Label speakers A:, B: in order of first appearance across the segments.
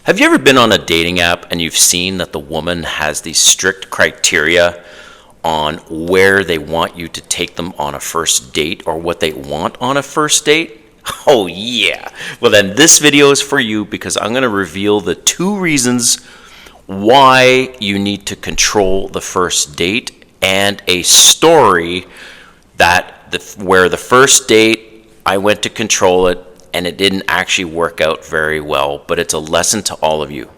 A: Have you ever been on a dating app and you've seen that the woman has these strict criteria on where they want you to take them on a first date or what they want on a first date? Oh yeah. Well then this video is for you because I'm going to reveal the 2 reasons why you need to control the first date and a story where the first date I went to control it and it didn't actually work out very well, but it's a lesson to all of you.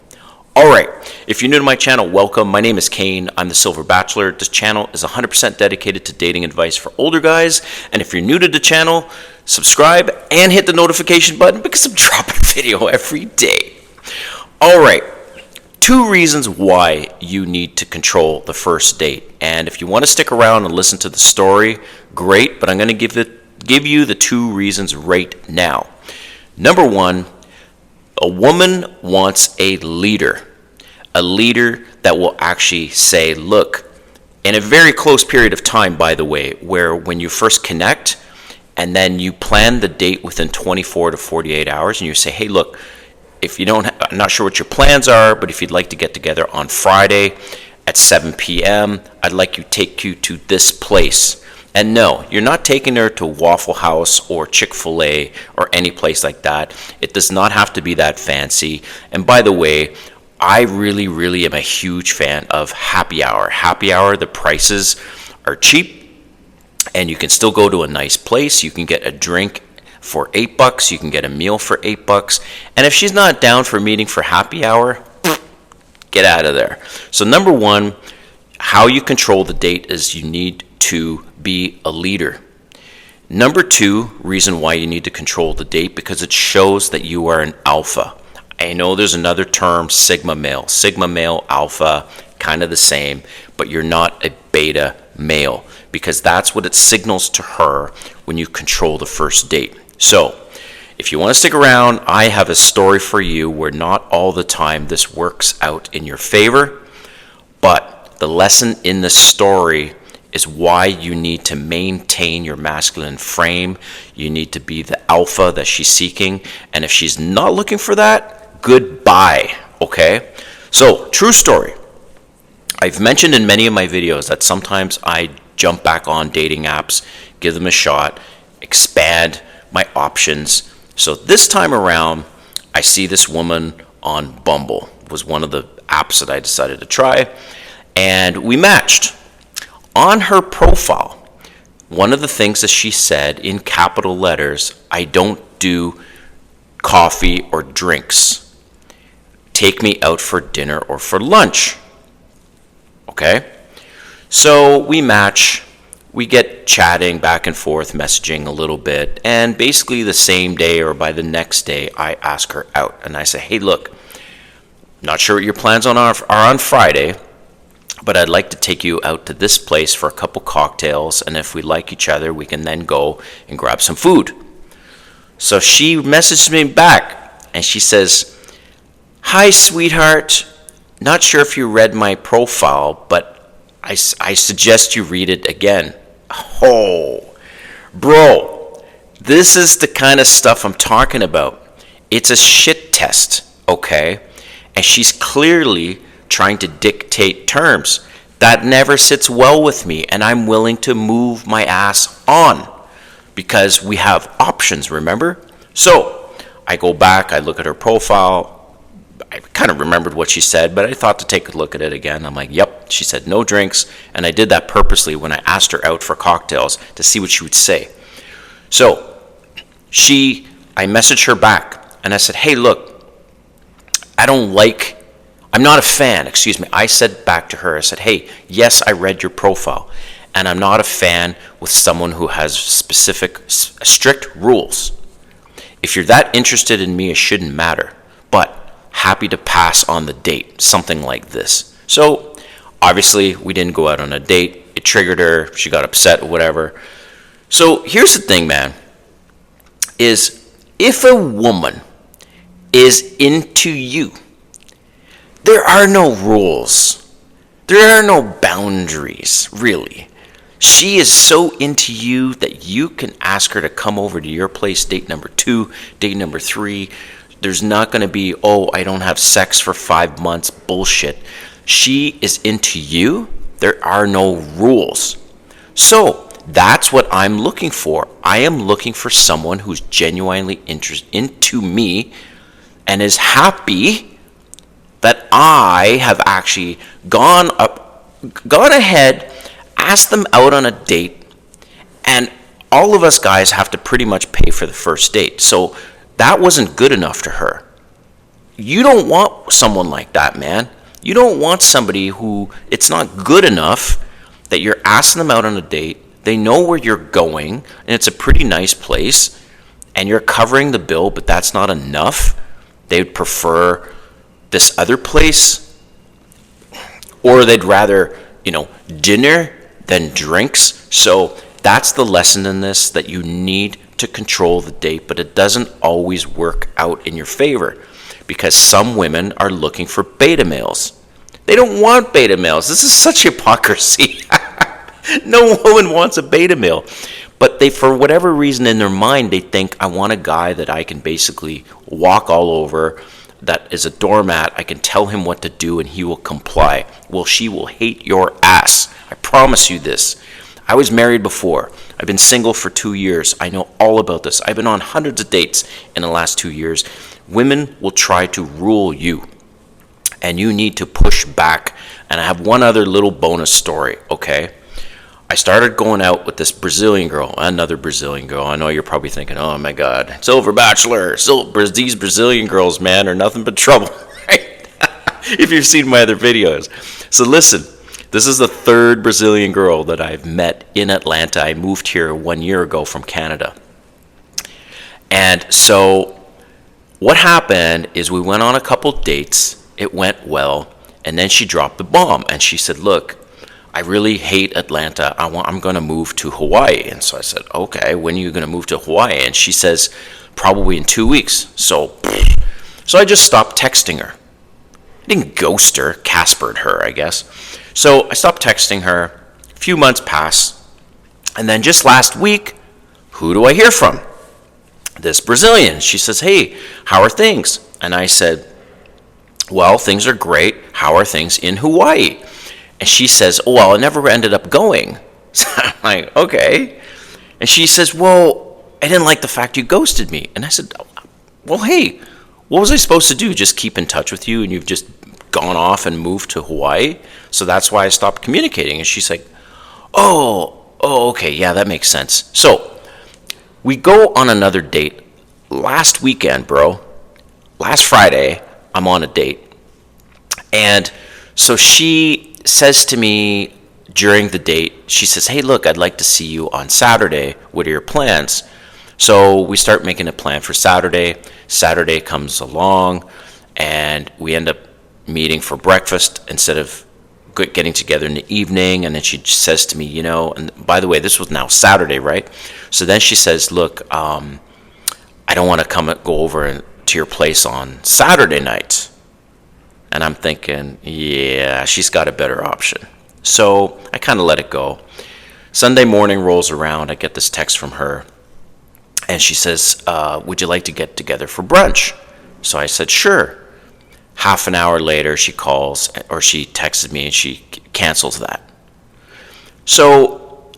A: Alright, if you're new to my channel, welcome. My name is Kane. I'm the Silver Bachelor. This channel is 100% dedicated to dating advice for older guys. And if you're new to the channel, subscribe and hit the notification button because I'm dropping a video every day. Alright, 2 reasons why you need to control the first date. And if you want to stick around and listen to the story, great, but I'm going to give you the 2 reasons right now. Number 1, a woman wants a leader that will actually say, look, in a very close period of time, by the way, where when you first connect and then you plan the date within 24 to 48 hours and you say, hey, look, if you don't, I'm not sure what your plans are, but if you'd like to get together on Friday at 7 p.m., I'd like to take you to this place. And no, you're not taking her to Waffle House or Chick-fil-A or any place like that. It does not have to be that fancy. And by the way, I really am a huge fan of happy hour. Happy hour, the prices are cheap and you can still go to a nice place. You can get a drink for $8. You can get a meal for $8. And if she's not down for meeting for happy hour, get out of there. So number 1, how you control the date is you need to be a leader. Number 2 reason why you need to control the date, because it shows that you are an alpha. I know there's another term, sigma male, alpha, kind of the same, but you're not a beta male, because that's what it signals to her when you control the first date. So if you want to stick around, I have a story for you where not all the time this works out in your favor, but the lesson in the story is why you need to maintain your masculine frame. You need to be the alpha that she's seeking. And if she's not looking for that, goodbye, okay? So, true story. I've mentioned in many of my videos that sometimes I jump back on dating apps, give them a shot, expand my options. So this time around, I see this woman on Bumble. It was one of the apps that I decided to try. And we matched. On her profile, one of the things that she said in capital letters, I don't do coffee or drinks. Take me out for dinner or for lunch. Okay? So we match, we get chatting back and forth, messaging a little bit, and basically the same day or by the next day, I ask her out. And I say, hey, look, not sure what your plans are on Friday, but I'd like to take you out to this place for a couple cocktails, and if we like each other, we can then go and grab some food. So she messaged me back, and she says, hi, sweetheart. Not sure if you read my profile, but I suggest you read it again. Oh, bro, this is the kind of stuff I'm talking about. It's a shit test, okay? And she's clearly trying to dictate terms. That never sits well with me, and I'm willing to move my ass on because we have options, remember? So I go back, I look at her profile. I kind of remembered what she said, but I thought to take a look at it again. I'm like, yep, she said no drinks, and I did that purposely when I asked her out for cocktails to see what she would say. So I messaged her back, and I said, hey, look, I'm not a fan, I said back to her, I said, hey, yes, I read your profile, and I'm not a fan with someone who has strict rules. If you're that interested in me, it shouldn't matter, but happy to pass on the date, something like this. So, obviously, we didn't go out on a date. It triggered her. She got upset or whatever. So, here's the thing, man, is if a woman is into you, there are no rules. There are no boundaries, really. She is so into you that you can ask her to come over to your place, date number 2, date number 3. There's not going to be, oh, I don't have sex for 5 months bullshit. She is into you. There are no rules. So that's what I'm looking for. I am looking for someone who's genuinely interested into me and is happy that I have actually gone ahead, asked them out on a date, and all of us guys have to pretty much pay for the first date. So that wasn't good enough to her. You don't want someone like that, man. You don't want somebody who it's not good enough that you're asking them out on a date. They know where you're going, and it's a pretty nice place, and you're covering the bill, but that's not enough. They would prefer this other place, or they'd rather, dinner than drinks. So that's the lesson in this, that you need to control the date, but it doesn't always work out in your favor because some women are looking for beta males. They don't want beta males. This is such hypocrisy. No woman wants a beta male, but they, for whatever reason in their mind, they think, I want a guy that I can basically walk all over, that is a doormat. I can tell him what to do and he will comply. Well, she will hate your ass. I promise you this. I was married before. I've been single for 2 years. I know all about this. I've been on hundreds of dates in the last 2 years. Women will try to rule you, and you need to push back. And I have one other little bonus story, okay? I started going out with this Brazilian girl, another Brazilian girl. I know you're probably thinking, oh my God, Silver Bachelor. These Brazilian girls, man, are nothing but trouble, right? If you've seen my other videos. So listen, this is the third Brazilian girl that I've met in Atlanta. I moved here 1 year ago from Canada. And so what happened is we went on a couple dates. It went well. And then she dropped the bomb. And she said, look, I really hate Atlanta. I'm going to move to Hawaii. And so I said, okay, when are you going to move to Hawaii? And she says, probably in 2 weeks. So I just stopped texting her. I didn't ghost her, Caspered her, I guess. So I stopped texting her. A few months pass. And then just last week, who do I hear from? This Brazilian. She says, hey, how are things? And I said, well, things are great. How are things in Hawaii? And she says, oh, well, I never ended up going. So I'm like, okay. And she says, well, I didn't like the fact you ghosted me. And I said, well, hey, what was I supposed to do? Just keep in touch with you and you've just gone off and moved to Hawaii? So that's why I stopped communicating. And she's like, oh, okay, yeah, that makes sense. So we go on another date last weekend, bro. Last Friday, I'm on a date. And so she says to me during the date, she says, hey, look, I'd like to see you on Saturday. What are your plans? So we start making a plan for Saturday. Saturday comes along, and we end up meeting for breakfast instead of getting together in the evening. And then she says to me, and by the way, this was now Saturday, right? So then she says, look, I don't want to go over to your place on Saturday night. And I'm thinking, yeah, she's got a better option. So I kind of let it go. Sunday morning rolls around. I get this text from her. And she says, would you like to get together for brunch? So I said, sure. Half an hour later, she calls, or she texts me, and she cancels that. So,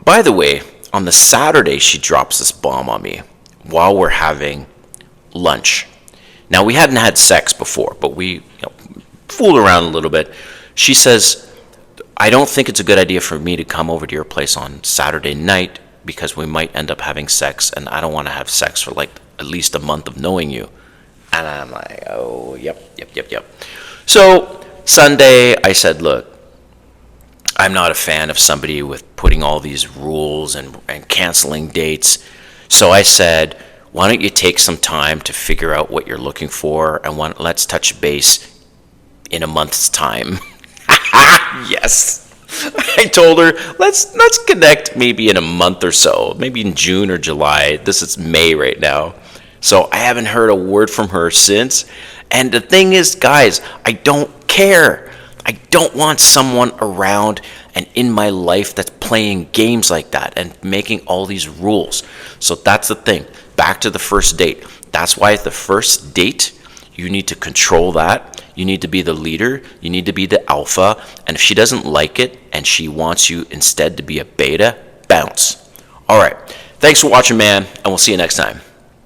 A: by the way, on the Saturday, she drops this bomb on me while we're having lunch. Now, we hadn't had sex before, but we fooled around a little bit. She says, I don't think it's a good idea for me to come over to your place on Saturday night because we might end up having sex, and I don't want to have sex for like at least a month of knowing you. And I'm like, oh, yep. So Sunday, I said, look, I'm not a fan of somebody with putting all these rules and canceling dates. So I said, why don't you take some time to figure out what you're looking for, and let's touch base in a month's time. Yes. I told her, let's connect maybe in a month or so, maybe in June or July. This is May right now. So I haven't heard a word from her since. And the thing is, guys, I don't care. I don't want someone around and in my life that's playing games like that and making all these rules. So that's the thing. Back to the first date. That's why at the first date, you need to control that. You need to be the leader. You need to be the alpha. And if she doesn't like it and she wants you instead to be a beta, bounce. All right. Thanks for watching, man, and we'll see you next time.